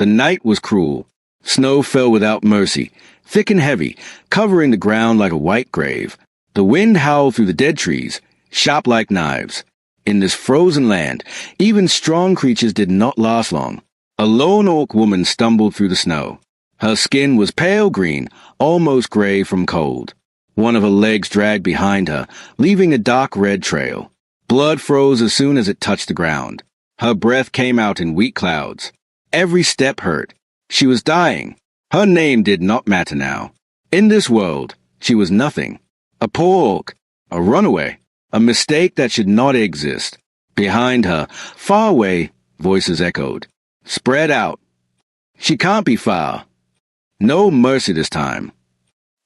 The night was cruel. Snow fell without mercy, thick and heavy, covering the ground like a white grave. The wind howled through the dead trees, sharp like knives. In this frozen land, even strong creatures did not last long. A lone orc woman stumbled through the snow. Her skin was pale green, almost gray from cold. One of her legs dragged behind her, leaving a dark red trail. Blood froze as soon as it touched the ground. Her breath came out in weak clouds. Every step hurt. She was dying. Her name did not matter now. In this world, she was nothing. A poor orc, a runaway, a mistake that should not exist. Behind her, far away, voices echoed. Spread out. She can't be far. No mercy this time.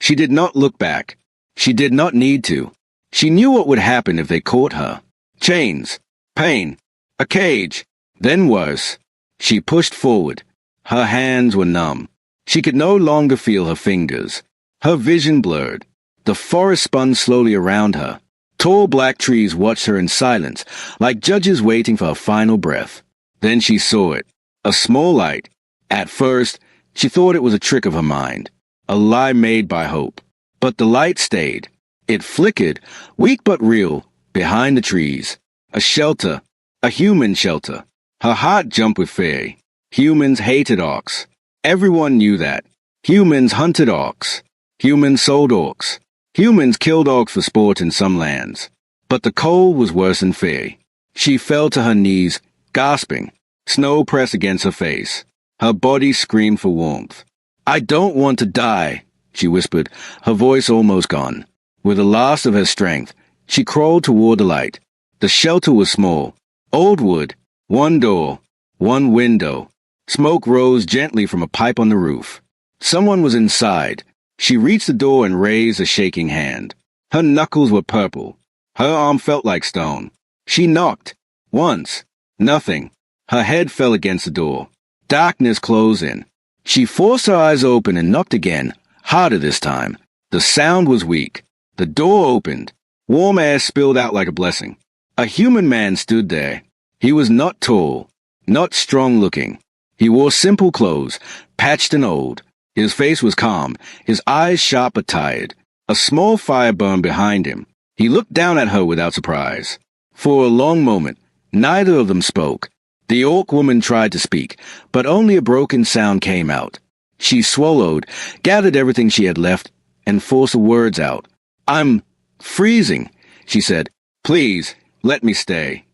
She did not look back. She did not need to. She knew what would happen if they caught her. Chains, pain, a cage, then worse. She pushed forward. Her hands were numb. She could no longer feel her fingers. Her vision blurred. The forest spun slowly around her. Tall black trees watched her in silence, like judges waiting for her final breath. Then she saw it. A small light. At first, she thought it was a trick of her mind, a lie made by hope. But the light stayed. It flickered, weak but real, behind the trees. A shelter. A human shelter. Her heart jumped with fear. Humans hated orcs. Everyone knew that. Humans hunted orcs. Humans sold orcs. Humans killed orcs for sport in some lands. But the cold was worse than fear. She fell to her knees, gasping. Snow pressed against her face. Her body screamed for warmth. I don't want to die, she whispered, her voice almost gone. With the last of her strength, she crawled toward the light. The shelter was small. Old wood. One door. One window. Smoke rose gently from a pipe on the roof. Someone was inside. She reached the door and raised a shaking hand. Her knuckles were purple. Her arm felt like stone. She knocked. Once. Nothing. Her head fell against the door. Darkness closed in. She forced her eyes open and knocked again, harder this time. The sound was weak. The door opened. Warm air spilled out like a blessing. A human man stood there. He was not tall, not strong-looking. He wore simple clothes, patched and old. His face was calm, his eyes sharp but tired. A small fire burned behind him. He looked down at her without surprise. For a long moment, neither of them spoke. The orc woman tried to speak, but only a broken sound came out. She swallowed, gathered everything she had left, and forced the words out. I'm freezing, she said. Please, let me stay.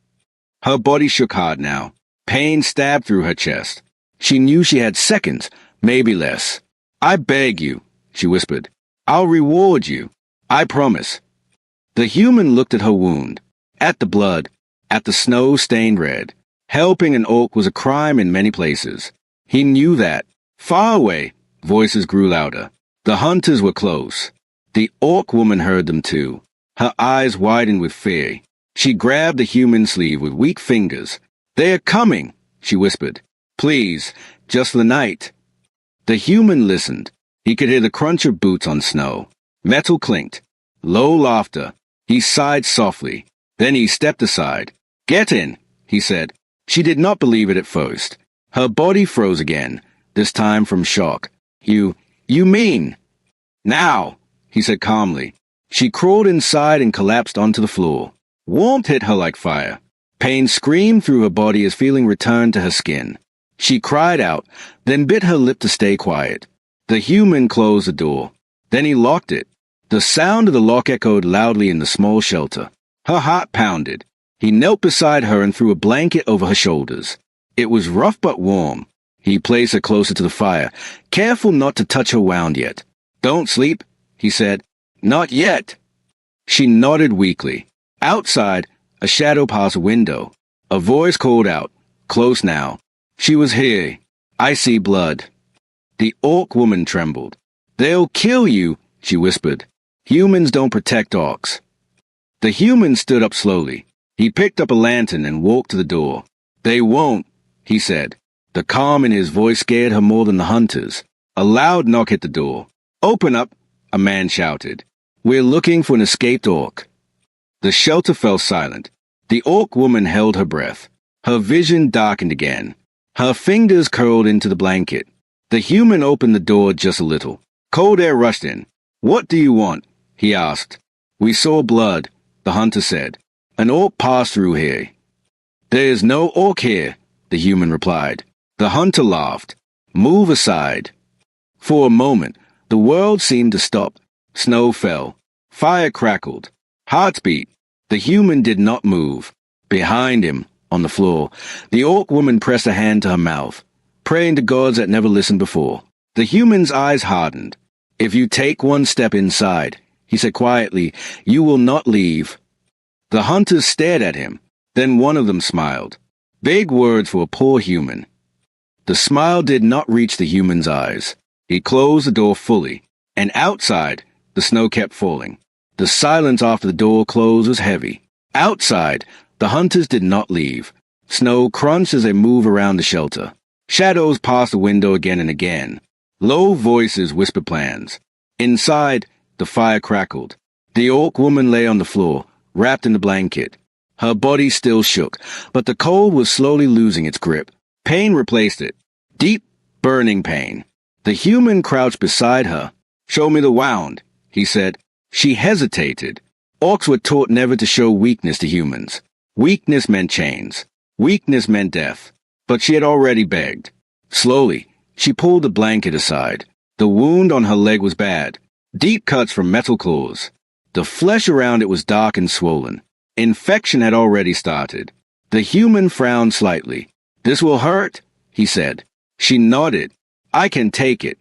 Her body shook hard now. Pain stabbed through her chest. She knew she had seconds, maybe less. I beg you, she whispered. I'll reward you. I promise. The human looked at her wound, at the blood, at the snow stained red. Helping an orc was a crime in many places. He knew that. Far away, voices grew louder. The hunters were close. The orc woman heard them too. Her eyes widened with fear. She grabbed the human's sleeve with weak fingers. They are coming, she whispered. Please, just the night. The human listened. He could hear the crunch of boots on snow. Metal clinked. Low laughter. He sighed softly. Then he stepped aside. Get in, he said. She did not believe it at first. Her body froze again, this time from shock. You mean? Now, he said calmly. She crawled inside and collapsed onto the floor. Warmth hit her like fire. Pain screamed through her body as feeling returned to her skin. She cried out, then bit her lip to stay quiet. The human closed the door. Then he locked it. The sound of the lock echoed loudly in the small shelter. Her heart pounded. He knelt beside her and threw a blanket over her shoulders. It was rough but warm. He placed her closer to the fire, careful not to touch her wound yet. Don't sleep, he said. Not yet. She nodded weakly. Outside, a shadow passed a window. A voice called out, close now. She was here. I see blood. The orc woman trembled. They'll kill you, she whispered. Humans don't protect orcs. The human stood up slowly. He picked up a lantern and walked to the door. They won't, he said. The calm in his voice scared her more than the hunters. A loud knock hit the door. Open up, a man shouted. We're looking for an escaped orc. The shelter fell silent. The orc woman held her breath. Her vision darkened again. Her fingers curled into the blanket. The human opened the door just a little. Cold air rushed in. "What do you want?" he asked. "We saw blood," the hunter said. "An orc passed through here." "There is no orc here," the human replied. The hunter laughed. "Move aside." For a moment, the world seemed to stop. Snow fell. Fire crackled. Hearts beat. The human did not move. Behind him, on the floor, the orc woman pressed a hand to her mouth, praying to gods that never listened before. The human's eyes hardened. "If you take one step inside," he said quietly, "you will not leave." The hunters stared at him. Then one of them smiled. Big words for a poor human. The smile did not reach the human's eyes. He closed the door fully, and outside, the snow kept falling. The silence after the door closed was heavy. Outside, the hunters did not leave. Snow crunched as they moved around the shelter. Shadows passed the window again and again. Low voices whispered plans. Inside, the fire crackled. The orc woman lay on the floor, wrapped in the blanket. Her body still shook, but the cold was slowly losing its grip. Pain replaced it. Deep, burning pain. The human crouched beside her. "Show me the wound," he said. She hesitated. Orcs were taught never to show weakness to humans. Weakness meant chains. Weakness meant death. But she had already begged. Slowly, she pulled the blanket aside. The wound on her leg was bad. Deep cuts from metal claws. The flesh around it was dark and swollen. Infection had already started. The human frowned slightly. "This will hurt," he said. She nodded. "I can take it."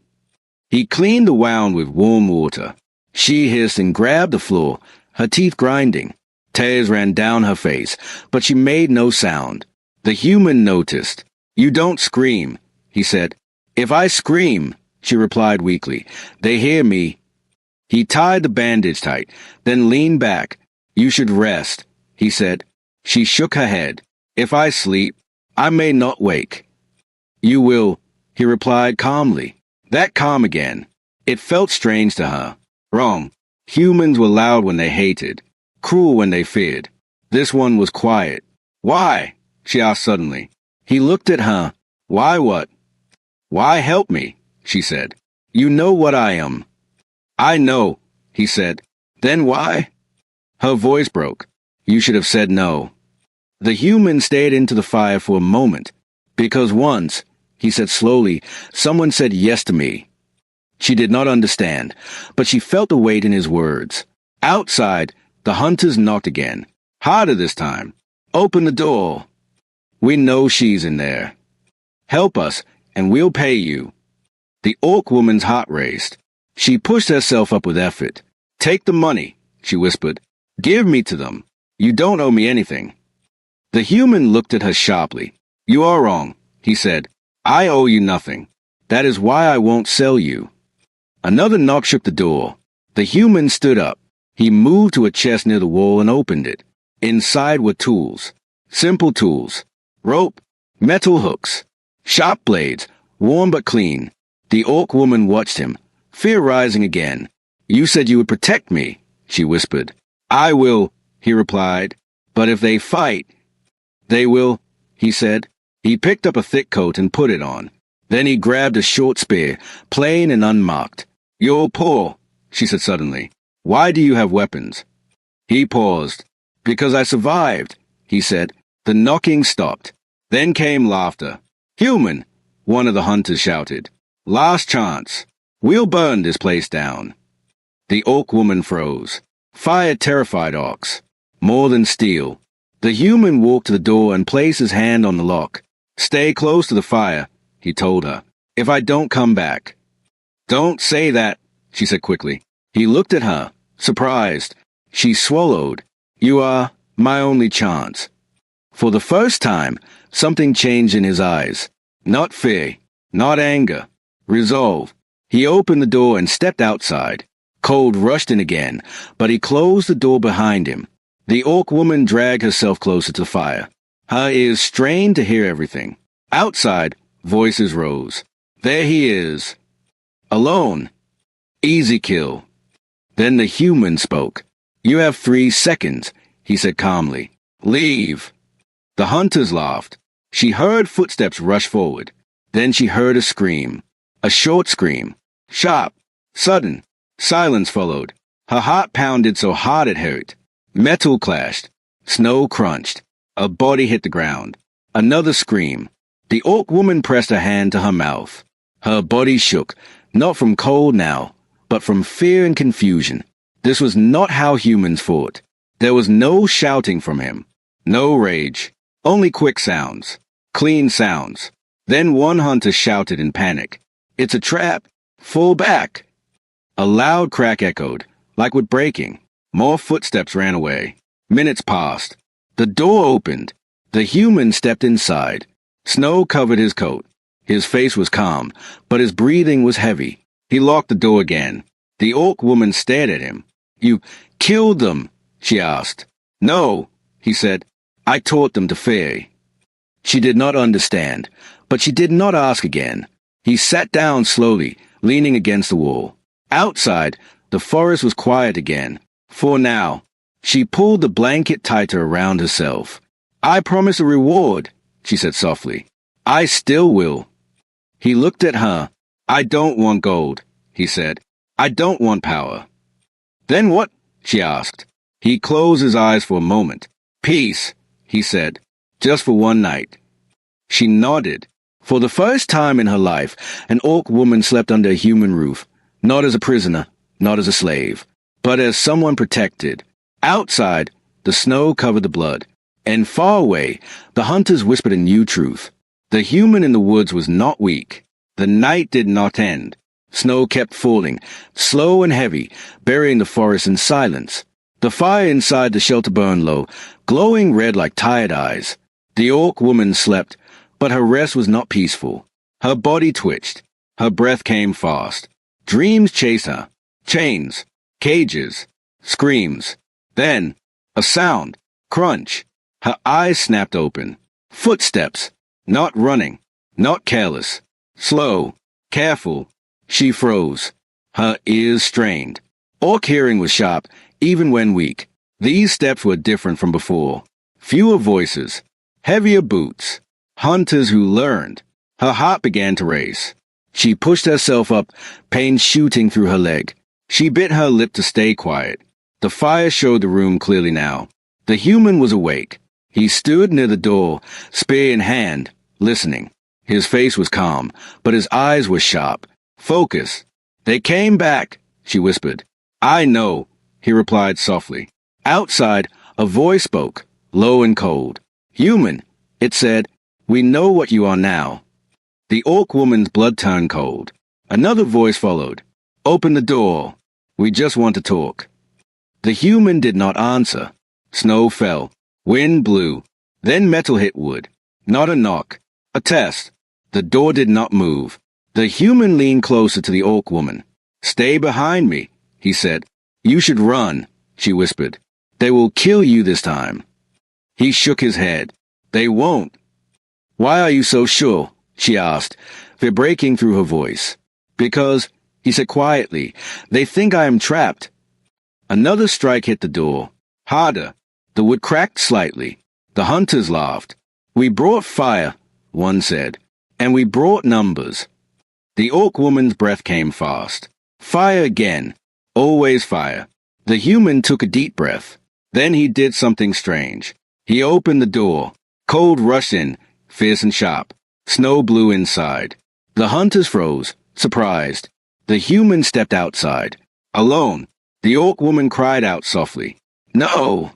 He cleaned the wound with warm water. She hissed and grabbed the floor, her teeth grinding. Tears ran down her face, but she made no sound. The human noticed. "You don't scream," he said. "If I scream," she replied weakly, "they hear me." He tied the bandage tight, then leaned back. "You should rest," he said. She shook her head. "If I sleep, I may not wake." "You will," he replied calmly. That calm again. It felt strange to her. Wrong. Humans were loud when they hated, cruel when they feared. This one was quiet. "Why?" she asked suddenly. He looked at her. "Why what?" "Why help me?" she said. "You know what I am." "I know," he said. "Then why?" Her voice broke. "You should have said no." The human stared into the fire for a moment. "Because once," he said slowly, "someone said yes to me." She did not understand, but she felt the weight in his words. Outside, the hunters knocked again. Harder this time. "Open the door." "We know she's in there." "Help us, and we'll pay you." The orc woman's heart raced. She pushed herself up with effort. "Take the money," she whispered. "Give me to them. You don't owe me anything." The human looked at her sharply. "You are wrong," he said. "I owe you nothing. That is why I won't sell you." Another knock shook the door. The human stood up. He moved to a chest near the wall and opened it. Inside were tools. Simple tools. Rope, metal hooks, sharp blades, warm but clean. The orc woman watched him, fear rising again. "You said you would protect me," she whispered. "I will," he replied. "But if they fight—" "They will," he said. He picked up a thick coat and put it on. Then he grabbed a short spear, plain and unmarked. "You're poor," she said suddenly. "Why do you have weapons?" He paused. "Because I survived," he said. The knocking stopped. Then came laughter. "Human," one of the hunters shouted. "Last chance. We'll burn this place down." The orc woman froze. Fire terrified orcs. More than steel. The human walked to the door and placed his hand on the lock. "Stay close to the fire," he told her. "If I don't come back." "Don't say that," she said quickly. He looked at her, surprised. She swallowed. "You are my only chance." For the first time, something changed in his eyes. Not fear, not anger. Resolve. He opened the door and stepped outside. Cold rushed in again, but he closed the door behind him. The orc woman dragged herself closer to the fire. Her ears strained to hear everything. Outside, voices rose. "There he is. Alone. Easy kill." Then the human spoke. "You have 3 seconds, he said calmly. "Leave." The hunters laughed. She heard footsteps rush forward. Then she heard a scream. A short scream. Sharp. Sudden. Silence followed. Her heart pounded so hard it hurt. Metal clashed. Snow crunched. A body hit the ground. Another scream. The orc woman pressed a hand to her mouth. Her body shook, not from cold now, but from fear and confusion. This was not how humans fought. There was no shouting from him. No rage. Only quick sounds. Clean sounds. Then one hunter shouted in panic. "It's a trap! Fall back!" A loud crack echoed, like wood breaking. More footsteps ran away. Minutes passed. The door opened. The human stepped inside. Snow covered his coat. His face was calm, but his breathing was heavy. He locked the door again. The orc woman stared at him. "You killed them?" she asked. "No," he said. "I taught them to fear." She did not understand, but she did not ask again. He sat down slowly, leaning against the wall. Outside, the forest was quiet again. For now. She pulled the blanket tighter around herself. "I promise a reward," she said softly. "I still will." He looked at her. "I don't want gold," he said. "I don't want power." "Then what?" she asked. He closed his eyes for a moment. "Peace," he said. "Just for one night." She nodded. For the first time in her life, an orc woman slept under a human roof, not as a prisoner, not as a slave, but as someone protected. Outside, the snow covered the blood, and far away, the hunters whispered a new truth. The human in the woods was not weak. The night did not end. Snow kept falling, slow and heavy, burying the forest in silence. The fire inside the shelter burned low, glowing red like tired eyes. The orc woman slept, but her rest was not peaceful. Her body twitched. Her breath came fast. Dreams chased her. Chains. Cages. Screams. Then, a sound. Crunch. Her eyes snapped open. Footsteps. Not running. Not careless. Slow. Careful. She froze. Her ears strained. Orc hearing was sharp, even when weak. These steps were different from before. Fewer voices. Heavier boots. Hunters who learned. Her heart began to race. She pushed herself up, pain shooting through her leg. She bit her lip to stay quiet. The fire showed the room clearly now. The human was awake. He stood near the door, spear in hand, listening. His face was calm, but his eyes were sharp. Focus. "They came back," she whispered. "I know," he replied softly. Outside, a voice spoke, low and cold. "Human," it said, "we know what you are now." The orc woman's blood turned cold. Another voice followed. "Open the door. We just want to talk." The human did not answer. Snow fell. Wind blew. Then metal hit wood. Not a knock. A test. The door did not move. The human leaned closer to the orc woman. "Stay behind me," he said. "You should run," she whispered. "They will kill you this time." He shook his head. "They won't." "Why are you so sure?" she asked, fear breaking through her voice. "Because," he said quietly, "they think I am trapped." Another strike hit the door. Harder. The wood cracked slightly. The hunters laughed. "We brought fire," one said, "and we brought numbers." The orc woman's breath came fast. Fire again. Always fire. The human took a deep breath. Then he did something strange. He opened the door. Cold rushed in, fierce and sharp. Snow blew inside. The hunters froze, surprised. The human stepped outside. Alone. The orc woman cried out softly. "No!"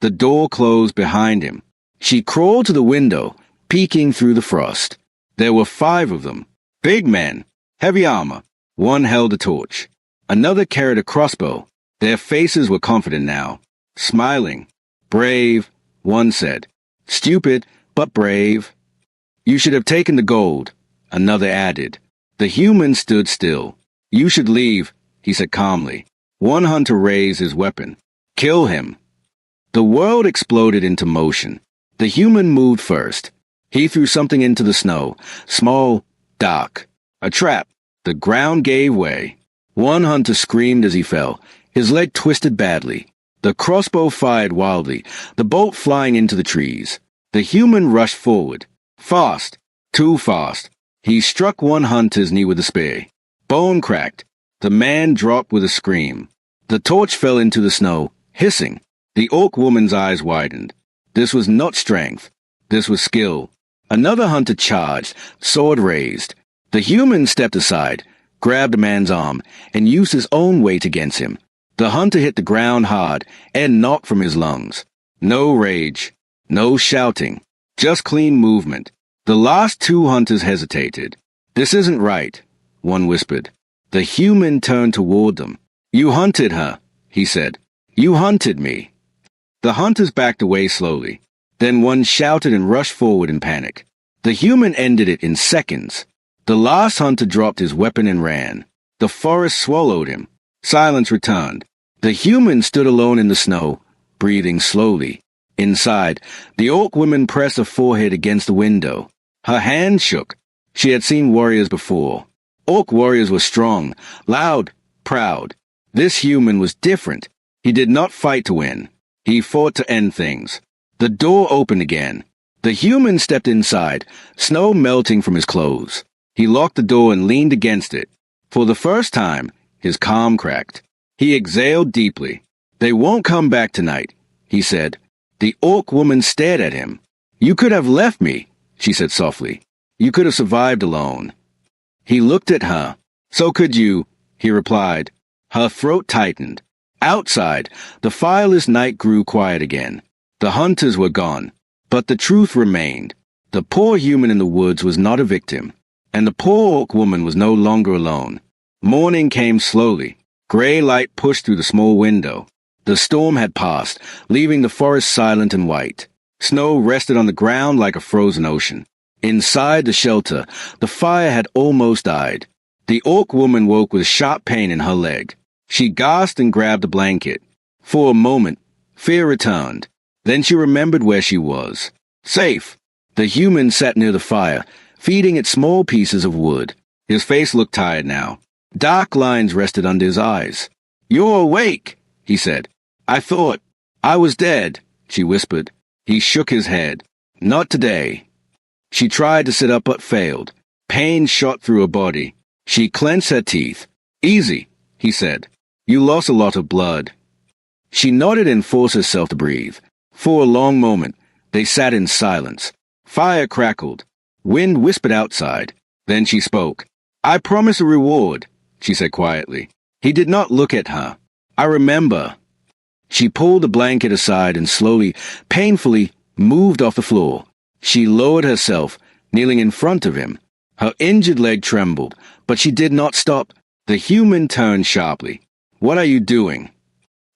The door closed behind him. She crawled to the window, peeking through the frost. There were 5 of them. Big men. Heavy armor. One held a torch. Another carried a crossbow. Their faces were confident now. Smiling. "Brave," one said. "Stupid, but brave." "You should have taken the gold," another added. The human stood still. "You should leave," he said calmly. One hunter raised his weapon. "Kill him." The world exploded into motion. The human moved first. He threw something into the snow, small, dark. A trap. The ground gave way. One hunter screamed as he fell. His leg twisted badly. The crossbow fired wildly, the bolt flying into the trees. The human rushed forward. Fast. Too fast. He struck one hunter's knee with a spear. Bone cracked. The man dropped with a scream. The torch fell into the snow, hissing. The orc woman's eyes widened. This was not strength. This was skill. Another hunter charged, sword raised. The human stepped aside, grabbed the man's arm, and used his own weight against him. The hunter hit the ground hard and knocked from his lungs. No rage, no shouting, just clean movement. The last two hunters hesitated. "This isn't right," one whispered. The human turned toward them. "You hunted her," he said. "You hunted me." The hunters backed away slowly. Then one shouted and rushed forward in panic. The human ended it in seconds. The last hunter dropped his weapon and ran. The forest swallowed him. Silence returned. The human stood alone in the snow, breathing slowly. Inside, the orc woman pressed her forehead against the window. Her hands shook. She had seen warriors before. Orc warriors were strong, loud, proud. This human was different. He did not fight to win. He fought to end things. The door opened again. The human stepped inside, snow melting from his clothes. He locked the door and leaned against it. For the first time, his calm cracked. He exhaled deeply. "They won't come back tonight," he said. The orc woman stared at him. "You could have left me," she said softly. "You could have survived alone." He looked at her. "So could you," he replied. Her throat tightened. Outside, the fireless night grew quiet again. The hunters were gone, but the truth remained. The poor human in the woods was not a victim, and the poor orc woman was no longer alone. Morning came slowly. Gray light pushed through the small window. The storm had passed, leaving the forest silent and white. Snow rested on the ground like a frozen ocean. Inside the shelter, the fire had almost died. The orc woman woke with sharp pain in her leg. She gasped and grabbed a blanket. For a moment, fear returned. Then she remembered where she was. Safe. The human sat near the fire, feeding it small pieces of wood. His face looked tired now. Dark lines rested under his eyes. "You're awake," he said. I thought I was dead," she whispered. He shook his head. "Not today." She tried to sit up but failed. Pain shot through her body. She clenched her teeth. "Easy," he said. "You lost a lot of blood." She nodded and forced herself to breathe. For a long moment, they sat in silence. Fire crackled. Wind whispered outside. Then she spoke. "I promise a reward," she said quietly. He did not look at her. "I remember." She pulled the blanket aside and slowly, painfully, moved off the floor. She lowered herself, kneeling in front of him. Her injured leg trembled, but she did not stop. The human turned sharply. "What are you doing?"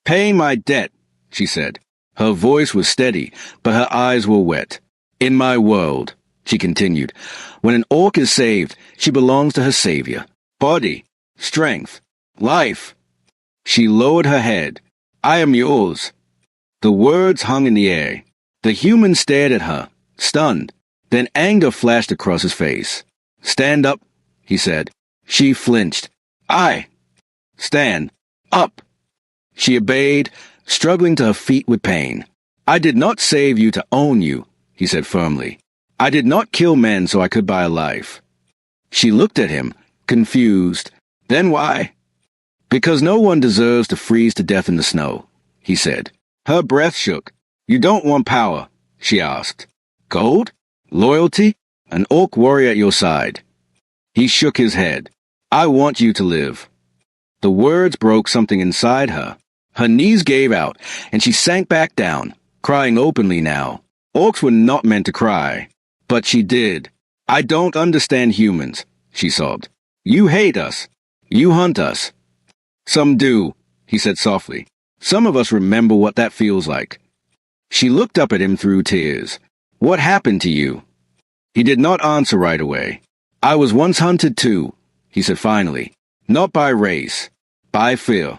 "Paying my debt," she said. Her voice was steady, but her eyes were wet. "In my world," she continued, "when an orc is saved, she belongs to her savior. Body, strength, life." She lowered her head. "I am yours." The words hung in the air. The human stared at her, stunned. Then anger flashed across his face. "Stand up," he said. She flinched. "I." "Stand up." She obeyed, struggling to her feet with pain. "I did not save you to own you," he said firmly. "I did not kill men so I could buy a life." She looked at him, confused. "Then why?" "Because no one deserves to freeze to death in the snow," he said. Her breath shook. "You don't want power?" she asked. "Gold? Loyalty? An orc warrior at your side?" He shook his head. "I want you to live." The words broke something inside her. Her knees gave out, and she sank back down, crying openly now. Orcs were not meant to cry. But she did. "I don't understand humans," she sobbed. "You hate us. You hunt us." "Some do," he said softly. "Some of us remember what that feels like." She looked up at him through tears. "What happened to you?" He did not answer right away. "I was once hunted too," he said finally. "Not by race, by fear."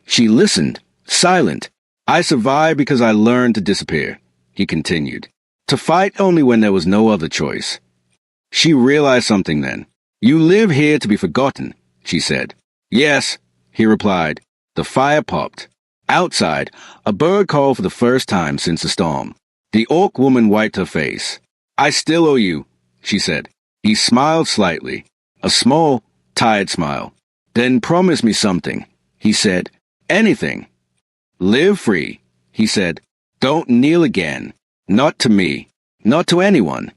She listened, silent. "I survived because I learned to disappear," he continued. "To fight only when there was no other choice." She realized something then. "You live here to be forgotten," she said. "Yes," he replied. The fire popped. Outside, a bird called for the first time since the storm. The orc woman wiped her face. I still owe you, she said. He smiled slightly, a small, tired smile. Then promise me something, he said. Anything. Live free, he said. Don't kneel again. Not to me. Not to anyone.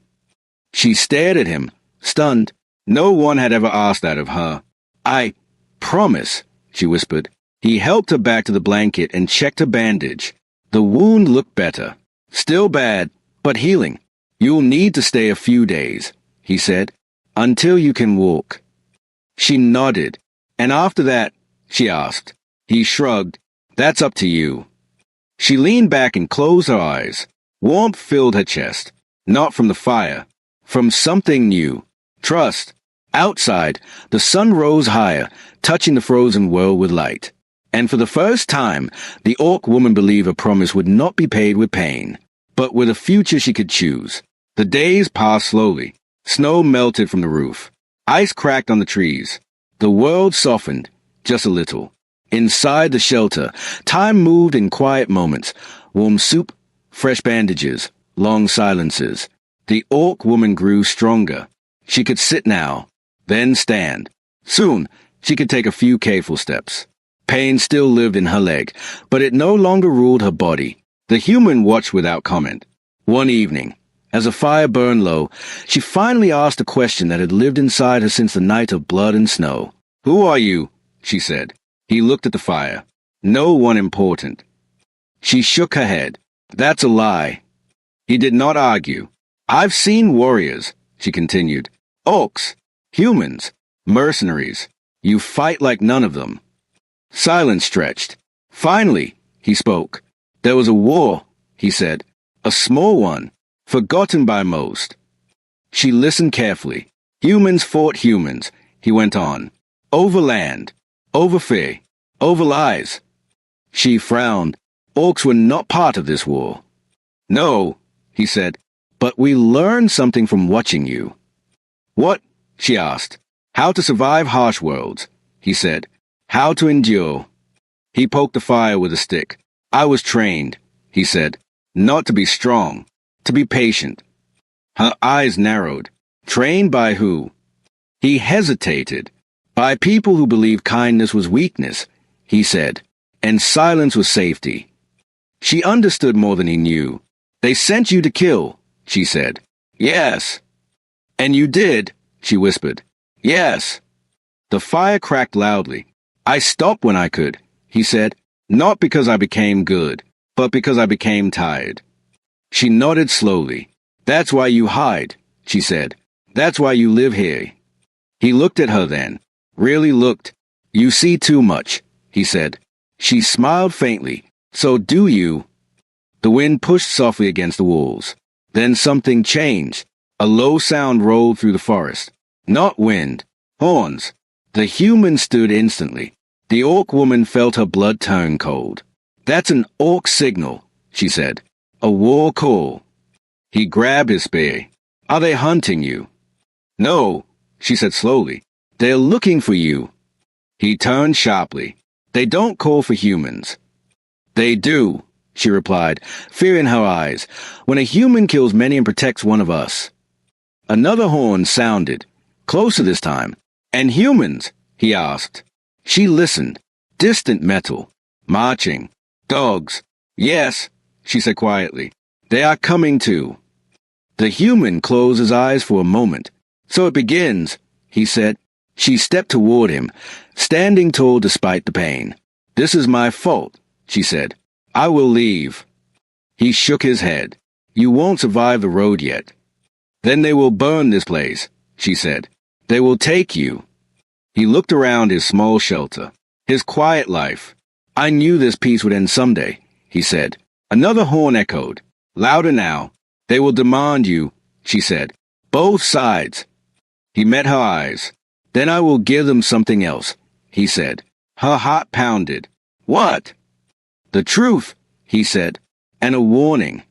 She stared at him, stunned. No one had ever asked that of her. I promise, she whispered. He helped her back to the blanket and checked her bandage. The wound looked better. Still bad, but healing. You'll need to stay a few days, he said, until you can walk. She nodded. And after that, she asked. He shrugged. That's up to you. She leaned back and closed her eyes. Warmth filled her chest. Not from the fire. From something new. Trust. Outside, the sun rose higher, touching the frozen world with light. And for the first time, the orc woman believed her promise would not be paid with pain, but with a future she could choose. The days passed slowly. Snow melted from the roof. Ice cracked on the trees. The world softened, just a little. Inside the shelter, time moved in quiet moments. Warm soup, fresh bandages, long silences. The orc woman grew stronger. She could sit now, then stand. Soon, she could take a few careful steps. Pain still lived in her leg, but it no longer ruled her body. The human watched without comment. One evening, as a fire burned low, she finally asked a question that had lived inside her since the night of blood and snow. Who are you? She said. He looked at the fire. No one important. She shook her head. That's a lie. He did not argue. I've seen warriors, she continued. Orcs, humans, mercenaries. You fight like none of them. Silence stretched. Finally, he spoke. There was a war, he said. A small one, forgotten by most. She listened carefully. Humans fought humans, he went on. Over land, over fear, over lies. She frowned. Orcs were not part of this war. No, he said, but we learned something from watching you. What? She asked. How to survive harsh worlds, he said. How to endure. He poked the fire with a stick. I was trained, he said, not to be strong, to be patient. Her eyes narrowed. Trained by who? He hesitated. By people who believed kindness was weakness, he said, and silence was safety. She understood more than he knew. They sent you to kill, she said. Yes. And you did, she whispered. Yes. The fire cracked loudly. I stopped when I could, he said, not because I became good, but because I became tired. She nodded slowly. That's why you hide, she said. That's why you live here. He looked at her then, really looked. You see too much, he said. She smiled faintly. So do you? The wind pushed softly against the walls. Then something changed. A low sound rolled through the forest. Not wind, horns. The human stood instantly. The orc woman felt her blood turn cold. That's an orc signal, she said. A war call. He grabbed his spear. Are they hunting you? No, she said slowly. They're looking for you. He turned sharply. They don't call for humans. They do, she replied, fear in her eyes, when a human kills many and protects one of us. Another horn sounded, closer this time. And humans? He asked. She listened. Distant metal. Marching. Dogs. Yes, she said quietly. They are coming too. The human closed his eyes for a moment. So it begins, he said. She stepped toward him, standing tall despite the pain. This is my fault, she said. I will leave. He shook his head. You won't survive the road yet. Then they will burn this place, she said. They will take you. He looked around his small shelter, his quiet life. I knew this peace would end someday, he said. Another horn echoed. Louder now. They will demand you, she said. Both sides. He met her eyes. Then I will give them something else, he said. Her heart pounded. What? The truth, he said, and a warning.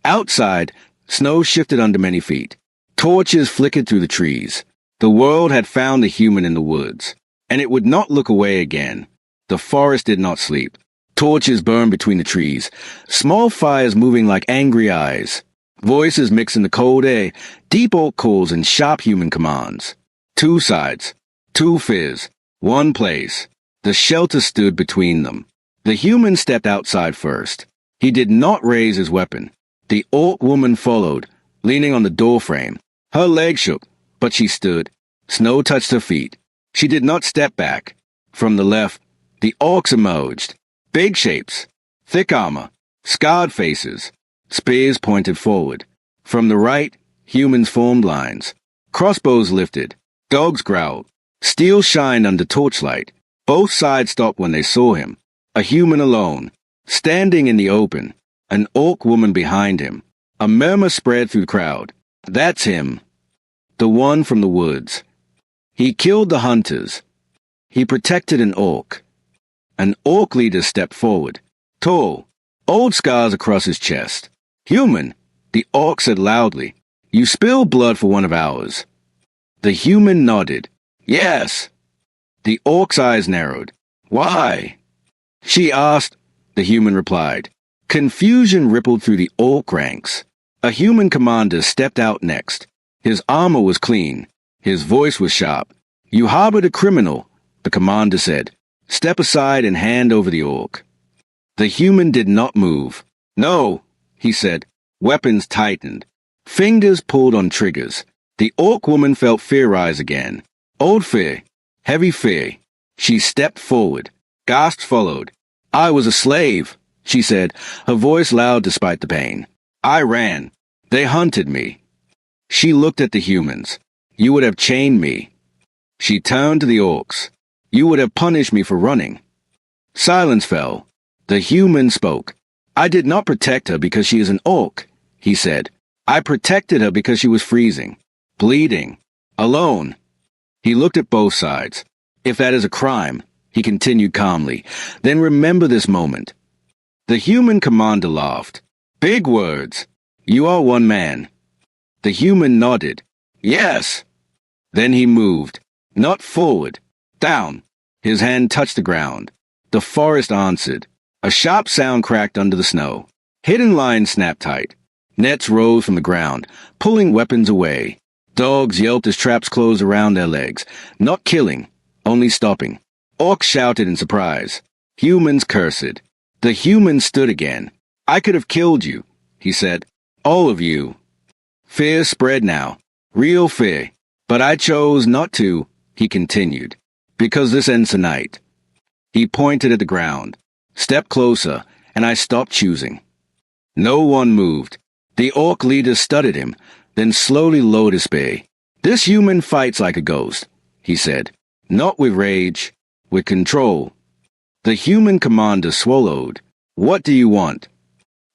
Outside, snow shifted under many feet. Torches flickered through the trees. The world had found the human in the woods, and it would not look away again. The forest did not sleep. Torches burned between the trees, small fires moving like angry eyes. Voices mixed in the cold air, deep orc calls and sharp human commands. Two sides, two fears, one place. The shelter stood between them. The human stepped outside first. He did not raise his weapon. The orc woman followed, leaning on the doorframe. Her legs shook, but she stood. Snow touched her feet. She did not step back. From the left, the orcs emerged. Big shapes, thick armor, scarred faces. Spears pointed forward. From the right, humans formed lines. Crossbows lifted. Dogs growled. Steel shined under torchlight. Both sides stopped when they saw him. A human alone, standing in the open. An orc woman behind him. A murmur spread through the crowd. That's him. The one from the woods. He killed the hunters. He protected an orc. An orc leader stepped forward. Tall, old scars across his chest. Human, the orc said loudly. You spilled blood for one of ours. The human nodded. Yes. The orc's eyes narrowed. Why? She asked. The human replied. Confusion rippled through the orc ranks. A human commander stepped out next. His armor was clean. His voice was sharp. You harbored a criminal, the commander said. Step aside and hand over the orc. The human did not move. No, he said. Weapons tightened. Fingers pulled on triggers. The orc woman felt fear rise again. Old fear. Heavy fear. She stepped forward. Gasps followed. I was a slave, she said, her voice loud despite the pain. I ran. They hunted me. She looked at the humans. You would have chained me. She turned to the orcs. You would have punished me for running. Silence fell. The human spoke. I did not protect her because she is an orc, he said. I protected her because she was freezing, bleeding, alone. He looked at both sides. If that is a crime, he continued calmly, then remember this moment. The human commander laughed. Big words. You are one man. The human nodded. Yes. Then he moved. Not forward. Down. His hand touched the ground. The forest answered. A sharp sound cracked under the snow. Hidden lines snapped tight. Nets rose from the ground, pulling weapons away. Dogs yelped as traps closed around their legs. Not killing, only stopping. Orcs shouted in surprise. Humans cursed. The human stood again. I could have killed you, he said. All of you. Fear spread now. Real fear. But I chose not to, he continued. Because this ends tonight. He pointed at the ground. Step closer, and I stopped choosing. No one moved. The orc leader studied him, then slowly lowered his spear. This human fights like a ghost, he said. Not with rage, with control. The human commander swallowed. What do you want?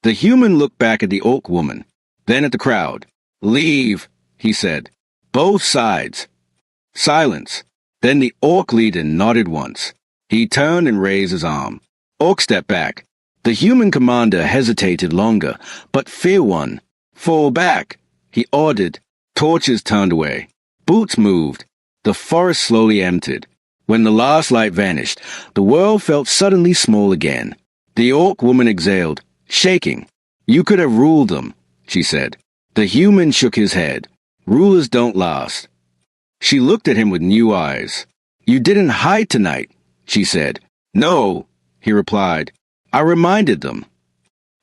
The human looked back at the orc woman, then at the crowd. Leave, he said. Both sides. Silence. Then the orc leader nodded once. He turned and raised his arm. Orc stepped back. The human commander hesitated longer, but fear won. Fall back, he ordered. Torches turned away. Boots moved. The forest slowly emptied. When the last light vanished, the world felt suddenly small again. The orc woman exhaled, shaking. You could have ruled them, she said. The human shook his head. Rulers don't last. She looked at him with new eyes. You didn't hide tonight, she said. No, he replied. I reminded them.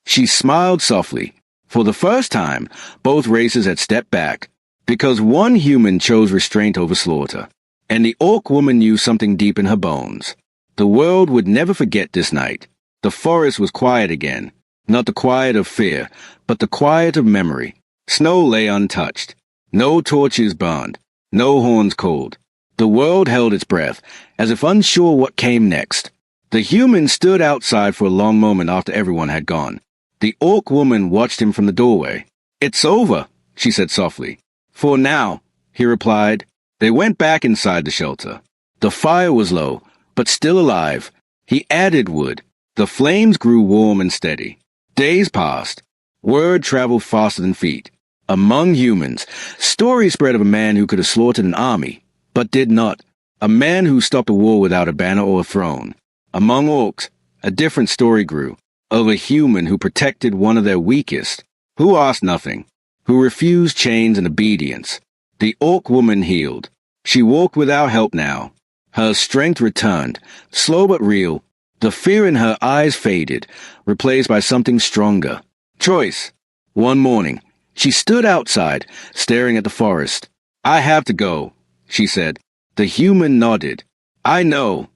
She smiled softly. For the first time, both races had stepped back, because one human chose restraint over slaughter, and the orc woman knew something deep in her bones. The world would never forget this night. The forest was quiet again, not the quiet of fear, but the quiet of memory. Snow lay untouched. No torches burned, no horns called. The world held its breath, as if unsure what came next. The human stood outside for a long moment after everyone had gone. The orc woman watched him from the doorway. It's over, she said softly. For now, he replied. They went back inside the shelter. The fire was low, but still alive. He added wood. The flames grew warm and steady. Days passed. Word traveled faster than feet. Among humans, stories spread of a man who could have slaughtered an army, but did not. A man who stopped a war without a banner or a throne. Among orcs, A different story grew, of a human who protected one of their weakest, who asked nothing, who refused chains and obedience. The orc woman healed. She walked without help now. Her strength returned, slow but real. The fear in her eyes faded, replaced by something stronger. Choice. One morning, she stood outside, staring at the forest. "I have to go," she said. The human nodded. "I know."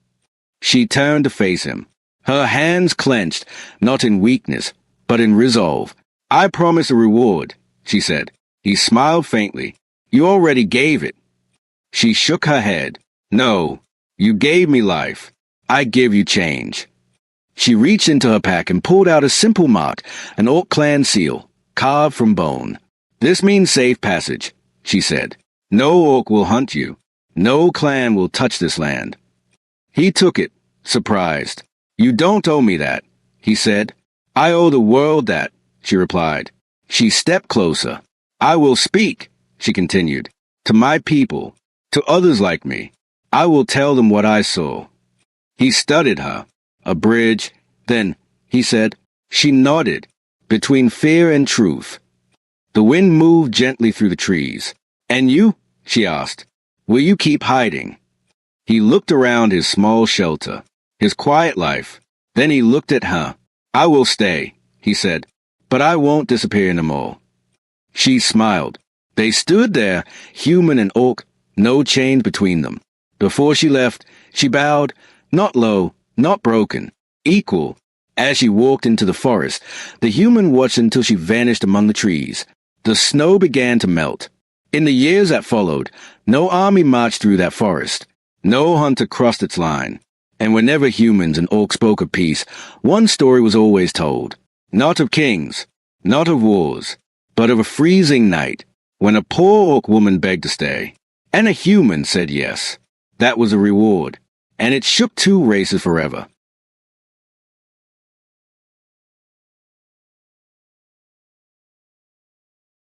She turned to face him. Her hands clenched, not in weakness, but in resolve. "I promise a reward," she said. He smiled faintly. "You already gave it." She shook her head. "No, you gave me life. I give you change." She reached into her pack and pulled out a simple mark, an Orc clan seal, carved from bone. "This means safe passage," she said. "No Orc will hunt you. No clan will touch this land." He took it, surprised. "You don't owe me that," he said. "I owe the world that," she replied. She stepped closer. "I will speak," she continued, "to my people, to others like me. I will tell them what I saw." He studied her. A bridge. Then, he said. She nodded, between fear and truth. The wind moved gently through the trees. "And you?" she asked. "Will you keep hiding?" He looked around his small shelter, his quiet life. Then he looked at her. "I will stay," he said, "but I won't disappear in them all." She smiled. They stood there, human and orc, no chains between them. Before she left, she bowed, not low, not broken, equal. As she walked into the forest, the human watched until she vanished among the trees. The snow began to melt. In the years that followed, no army marched through that forest. No hunter crossed its line. And whenever humans and orcs spoke of peace, one story was always told. Not of kings, not of wars, but of a freezing night, when a poor orc woman begged to stay. And a human said yes. That was a reward, and it shook two races forever.